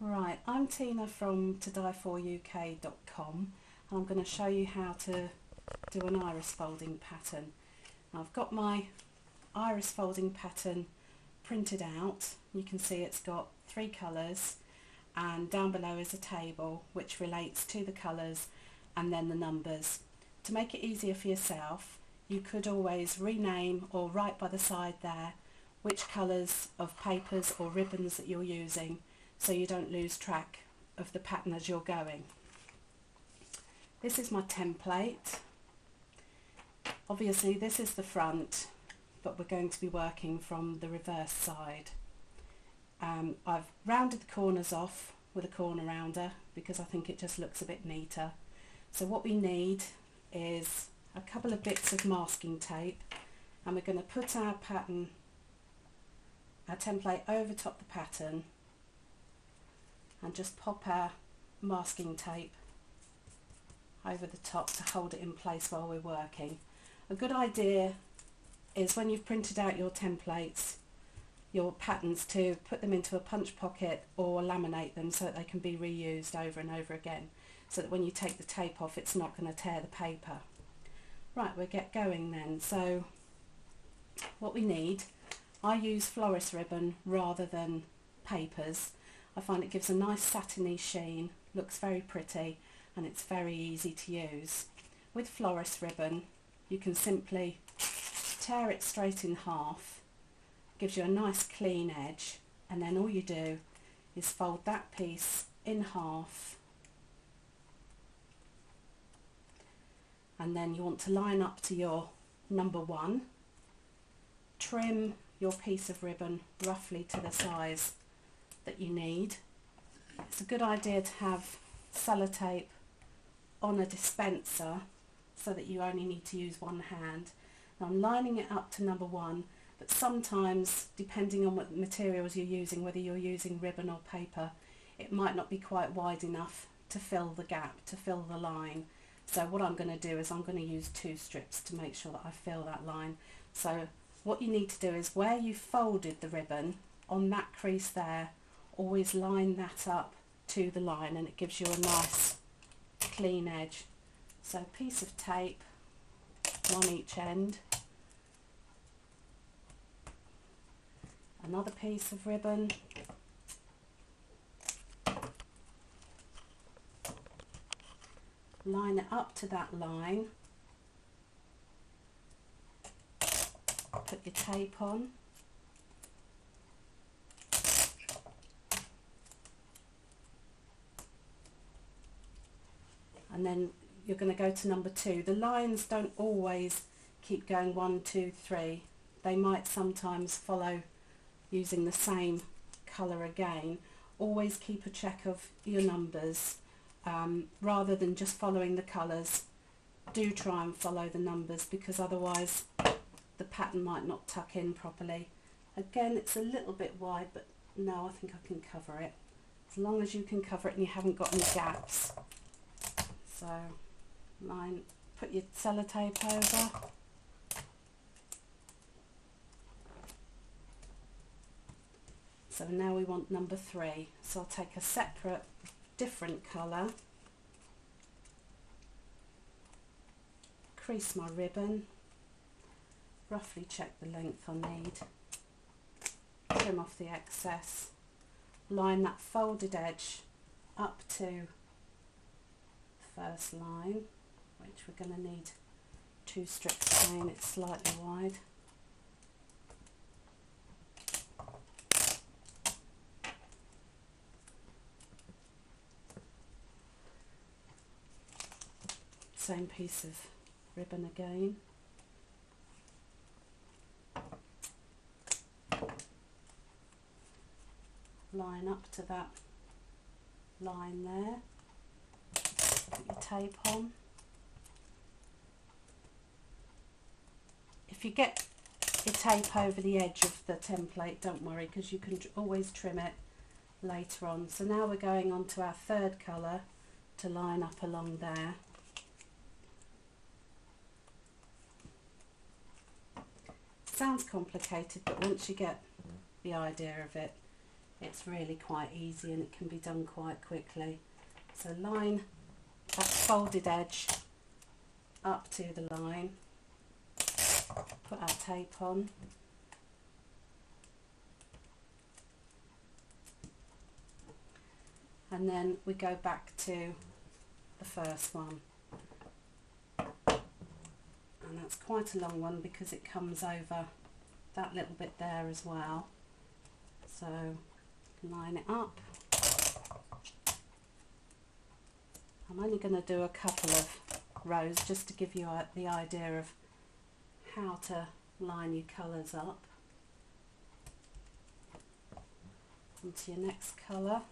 Right, I'm Tina from todieforuk.com and I'm going to show you how to do an iris folding pattern. Now, I've got my iris folding pattern printed out. You can see it's got 3 colours and down below is a table which relates to the colours and then the numbers. To make it easier for yourself, you could always rename or write by the side there which colours of papers or ribbons that you're using, so you don't lose track of the pattern as you're going. This is my template. Obviously this is the front, but we're going to be working from the reverse side. I've rounded the corners off with a corner rounder because I think it just looks a bit neater. So what we need is a couple of bits of masking tape, and we're going to put our template over top the pattern and just pop our masking tape over the top to hold it in place while we're working. A good idea is when you've printed out your templates, your patterns, to put them into a punch pocket or laminate them so that they can be reused over and over again, so that when you take the tape off it's not going to tear the paper. Right, we'll get going then. So what we need, I use florist ribbon rather than papers. I find it gives a nice satiny sheen, looks very pretty, and it's very easy to use. With florist ribbon you can simply tear it straight in half, gives you a nice clean edge, and then all you do is fold that piece in half, and then you want to line up to your number 1, trim your piece of ribbon roughly to the size that you need. It's a good idea to have sellotape on a dispenser so that you only need to use one hand. Now I'm lining it up to number 1, but sometimes, depending on what materials you're using, whether you're using ribbon or paper, it might not be quite wide enough to fill the gap, to fill the line. So what I'm going to do is I'm going to use 2 strips to make sure that I fill that line. So what you need to do is where you folded the ribbon, on that crease there, always line that up to the line, and it gives you a nice clean edge. So a piece of tape, one each end, another piece of ribbon, line it up to that line, put your tape on, and then you're going to go to number 2. The lines don't always keep going 1, 2, 3. They might sometimes follow using the same colour again. Always keep a check of your numbers. Rather than just following the colours, do try and follow the numbers, because otherwise the pattern might not tuck in properly. Again, it's a little bit wide, but no, I think I can cover it. As long as you can cover it and you haven't got any gaps. So put your sellotape over. So now we want number 3. So I'll take a separate, different colour, crease my ribbon, roughly check the length I need, trim off the excess, line that folded edge up to the first line, which we're going to need 2 strips again, it's slightly wide. Same piece of ribbon again. Line up to that line there. Put your tape on. If you get your tape over the edge of the template, don't worry, because you can always trim it later on. So now we're going on to our 3rd colour to line up along there. Sounds complicated, but once you get the idea of it, it's really quite easy and it can be done quite quickly. So line that folded edge up to the line, put our tape on, and then we go back to the first one, and that's quite a long one because it comes over that little bit there as well. So line it up. I'm only going to do a couple of rows just to give you the idea of how to line your colours up. Onto your next colour.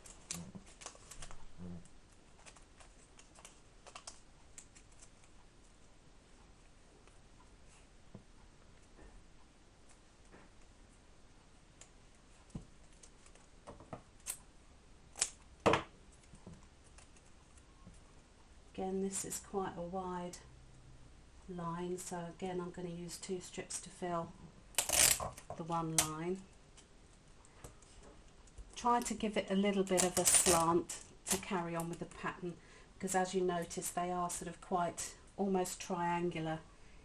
Again, this is quite a wide line, so again I'm going to use 2 strips to fill the one line. Try to give it a little bit of a slant to carry on with the pattern, because as you notice they are sort of quite almost triangular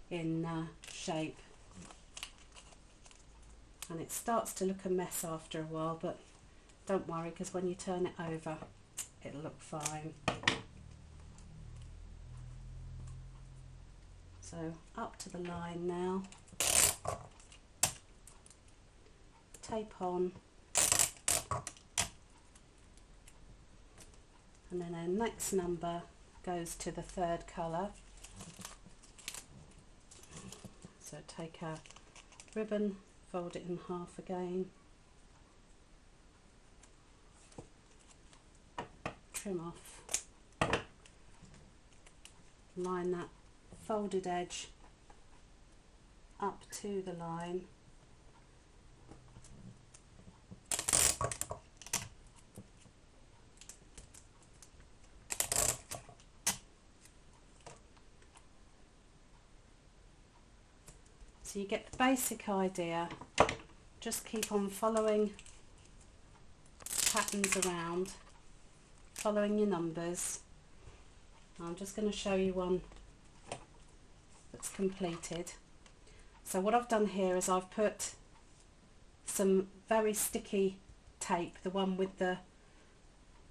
in shape, and it starts to look a mess after a while, but don't worry, because when you turn it over it'll look fine. So up to the line now, tape on, and then our next number goes to the 3rd colour. So take our ribbon, fold it in half again, trim off, line that folded edge up to the line, so you get the basic idea. Just keep on following patterns around, following your numbers. I'm just going to show you one that's completed. So what I've done here is I've put some very sticky tape, the one with the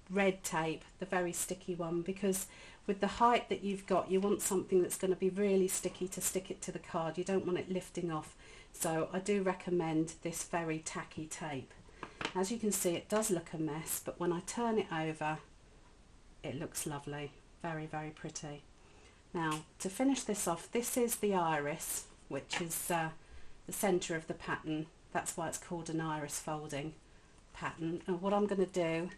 red tape, the very sticky one, because with the height that you've got you want something that's going to be really sticky to stick it to the card. You don't want it lifting off, so I do recommend this very tacky tape. As you can see, it does look a mess, but when I turn it over it looks lovely, very, very pretty. Now to finish this off, this is the iris, which is the centre of the pattern. That's why it's called an iris folding pattern. And what I'm going to do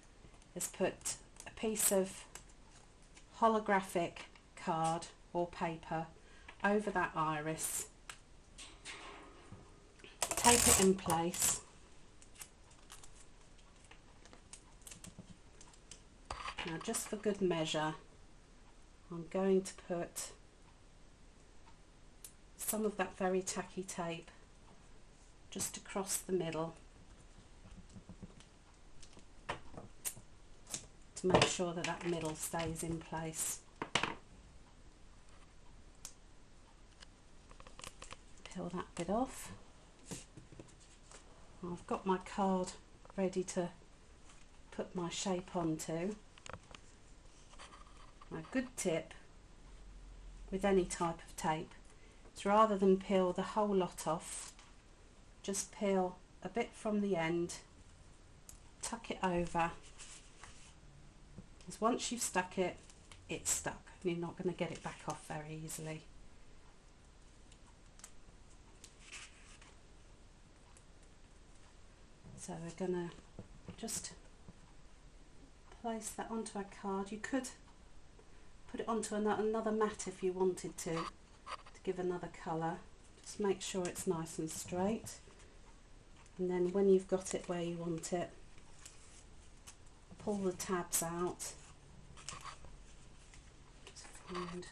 is put a piece of holographic card or paper over that iris, tape it in place, now just for good measure I'm going to put some of that very tacky tape just across the middle to make sure that that middle stays in place. Peel that bit off. I've got my card ready to put my shape onto. A good tip with any type of tape is, rather than peel the whole lot off, just peel a bit from the end, tuck it over, because once you've stuck it, it's stuck and you're not going to get it back off very easily. So we're going to just place that onto our card. You could put it onto another mat if you wanted to give another colour. Just make sure it's nice and straight, and then when you've got it where you want it, pull the tabs out. Just find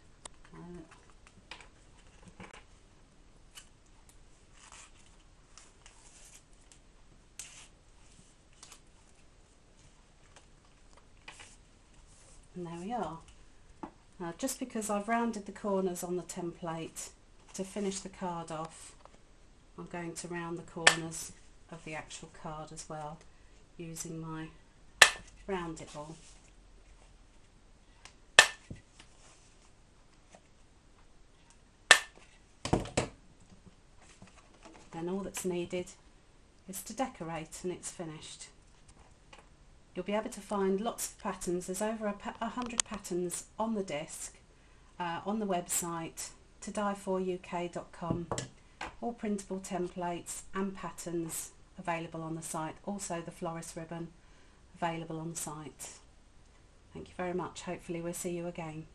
And there we are. Now, just because I've rounded the corners on the template to finish the card off, I'm going to round the corners of the actual card as well using my round it all. Then all that's needed is to decorate and it's finished. You'll be able to find lots of patterns. There's over 100 patterns on the disc, on the website todyeforuk.com. All printable templates and patterns available on the site. Also the florist ribbon available on the site. Thank you very much. Hopefully we'll see you again.